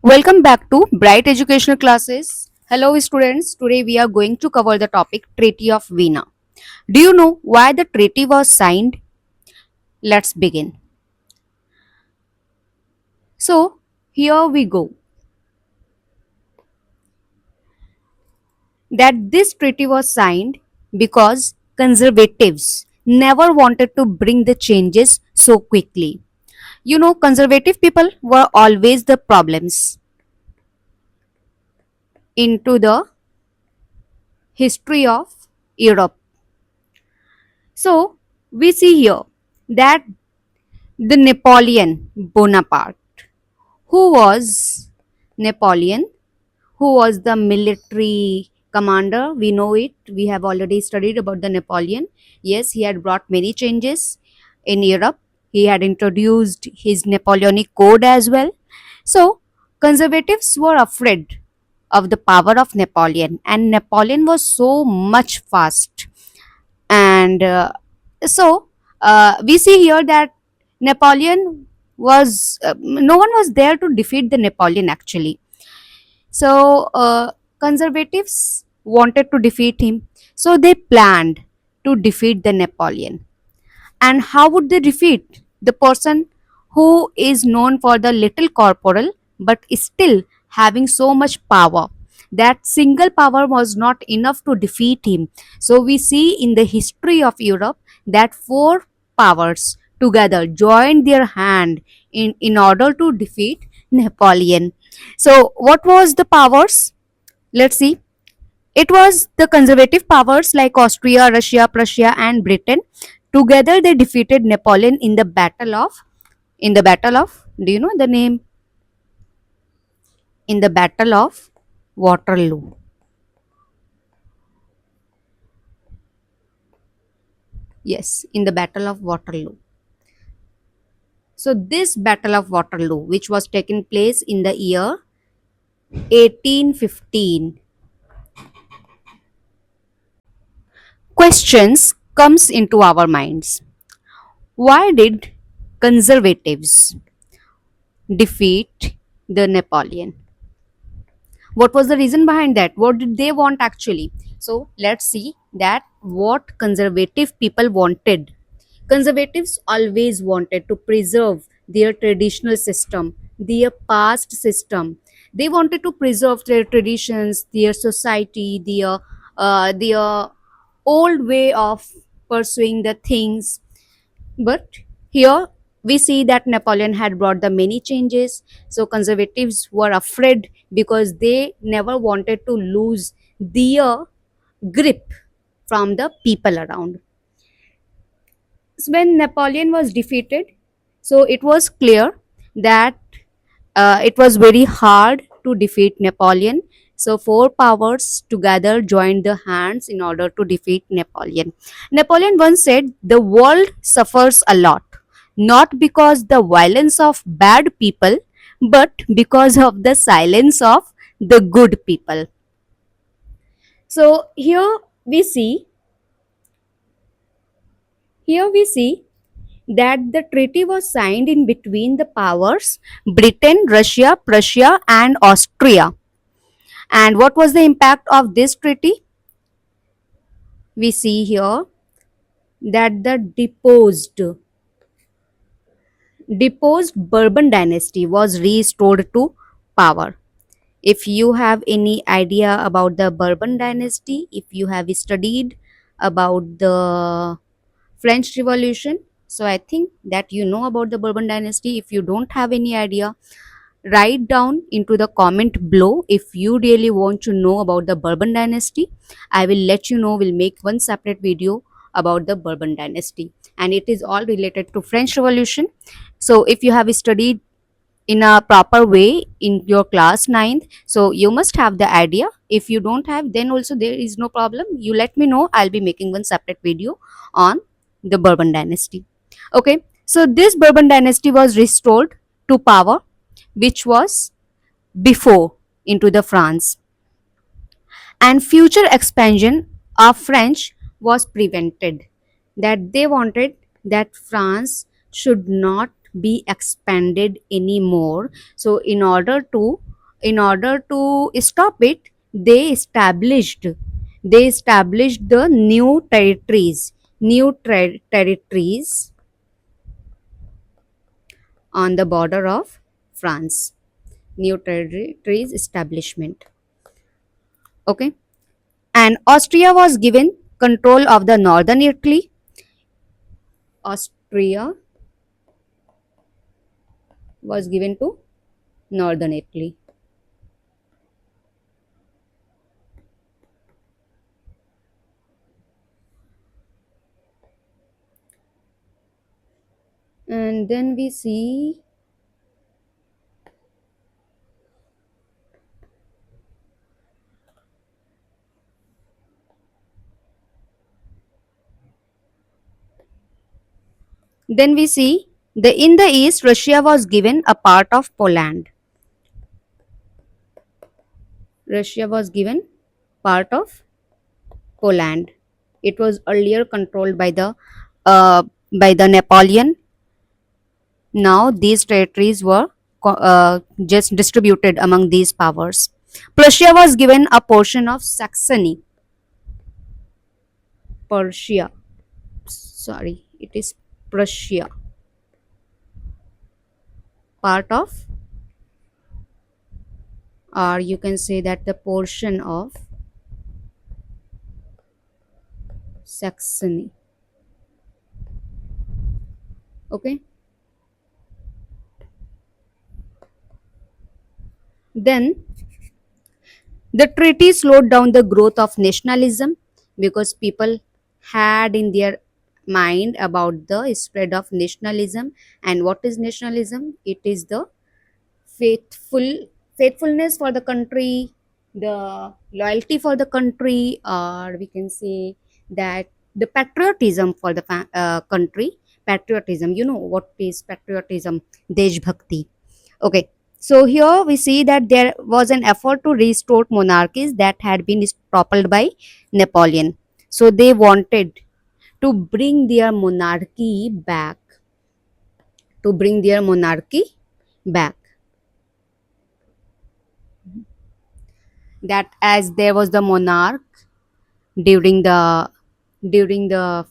Welcome back to Bright Educational Classes. Hello, students. Today we are going to cover the topic Treaty of Vienna. Do you know why the treaty was signed? Let's begin. So, here we go. That this treaty was signed because conservatives never wanted to bring the changes so quickly. You know, conservative people were always the problems into the history of Europe. So, we see here that the Napoleon Bonaparte. Who was Napoleon? Who was the military commander? We know it. We have already studied about the Napoleon. Yes, he had brought many changes in Europe. He had introduced his Napoleonic Code as well. So, conservatives were afraid of the power of Napoleon, and Napoleon was so much fast. And so we see here that Napoleon was no one was there to defeat the Napoleon actually. So conservatives wanted to defeat him, so they planned to defeat the Napoleon. And how would they defeat the person who is known for the little corporal but is still having so much power? That single power was not enough to defeat him. So we see in the history of Europe that four powers together joined their hand in order to defeat Napoleon. So what was the powers? Let's see. It was the conservative powers like Austria, Russia, Prussia, and Britain. Together, they defeated Napoleon in the Do you know the name? In the Battle of Waterloo. Yes, in the Battle of Waterloo. So this Battle of Waterloo, which was taken place in the year 1815, questions comes into our minds. Why did conservatives defeat the Napoleon? What was the reason behind that? What did they want actually? So let's see that what conservative people wanted. Conservatives always wanted to preserve their traditional system, their past system. They wanted to preserve their traditions, their society, their old way of pursuing the things. But here we see that Napoleon had brought the many changes. So conservatives were afraid because they never wanted to lose their grip from the people around. So when Napoleon was defeated, so it was clear that it was very hard to defeat Napoleon. So four powers together joined the hands in order to defeat Napoleon. Napoleon once said, "The world suffers a lot, not because the violence of bad people, but because of the silence of the good people." So here we see that the treaty was signed in between the powers Britain, Russia, Prussia, and Austria. And what was the impact of this treaty? We see here that the deposed Bourbon dynasty was restored to power. If you have any idea about the Bourbon dynasty, if you have studied about the French Revolution, so I think that you know about the Bourbon dynasty. If you don't have any idea, write down into the comment below if you really want to know about the Bourbon dynasty. I will let you know. We'll make one separate video about the Bourbon dynasty, and it is all related to French Revolution. So if you have studied in a proper way in your class 9th, so you must have the idea. If you don't have, then also there is no problem. You let me know. I'll be making one separate video on the Bourbon dynasty. Okay, so this Bourbon dynasty was restored to power, which was before into the France, and future expansion of French was prevented. That they wanted that France should not be expanded anymore. So in order to in order to stop it, they established the new territories on the border of France. New territories establishment. Okay, and Austria was given control of the northern Italy. Austria was given to northern Italy. And then we see the in the east Russia was given a part of Poland. Russia was given part of Poland. It was earlier controlled uh, by the Napoleon. Now these territories were just distributed among these powers. Prussia was given a portion of Saxony. Prussia, sorry, it is Prussia, part of, or you can say that the portion of Saxony. Okay. Then the treaty slowed down the growth of nationalism because people had in their mind about the spread of nationalism. And what is nationalism? It is the faithfulness for the country, the loyalty for the country, or we can say that the patriotism for the country. Patriotism, you know what is patriotism? Deshbhakti. Okay, so here we see that there was an effort to restore monarchies that had been toppled by Napoleon. So they wanted to bring their monarchy back, to bring their monarchy back. That as there was the monarch during the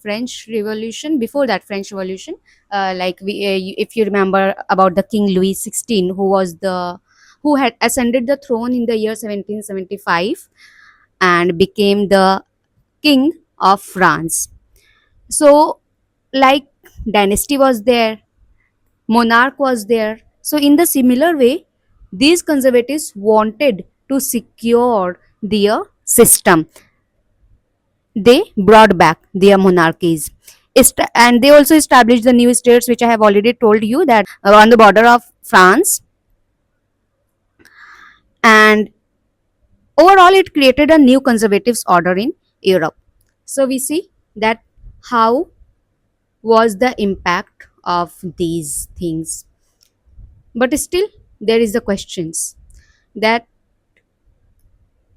French Revolution. Before that French Revolution, if you remember about the King Louis XVI, who had ascended the throne in the year 1775 and became the king of France. So, like, dynasty was there, monarch was there. So, in the similar way, these conservatives wanted to secure their system. They brought back their monarchies. And they also established the new states, which I have already told you, that on the border of France. And overall, it created a new conservative order in Europe. So we see that how was the impact of these things. But still, there is the questions that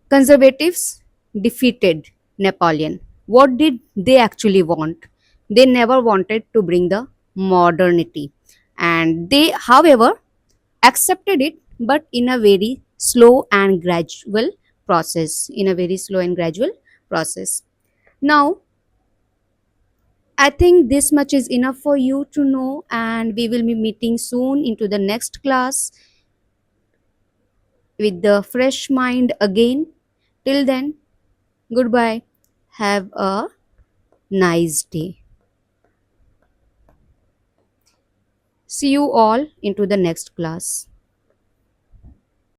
conservatives defeated Napoleon. What did they actually want? They never wanted to bring the modernity. And they, however, accepted it, but in a very slow and gradual process. In a very slow and gradual process. Now, I think this much is enough for you to know, and we will be meeting soon into the next class with the fresh mind again. Till then, goodbye. Have a nice day. See you all into the next class.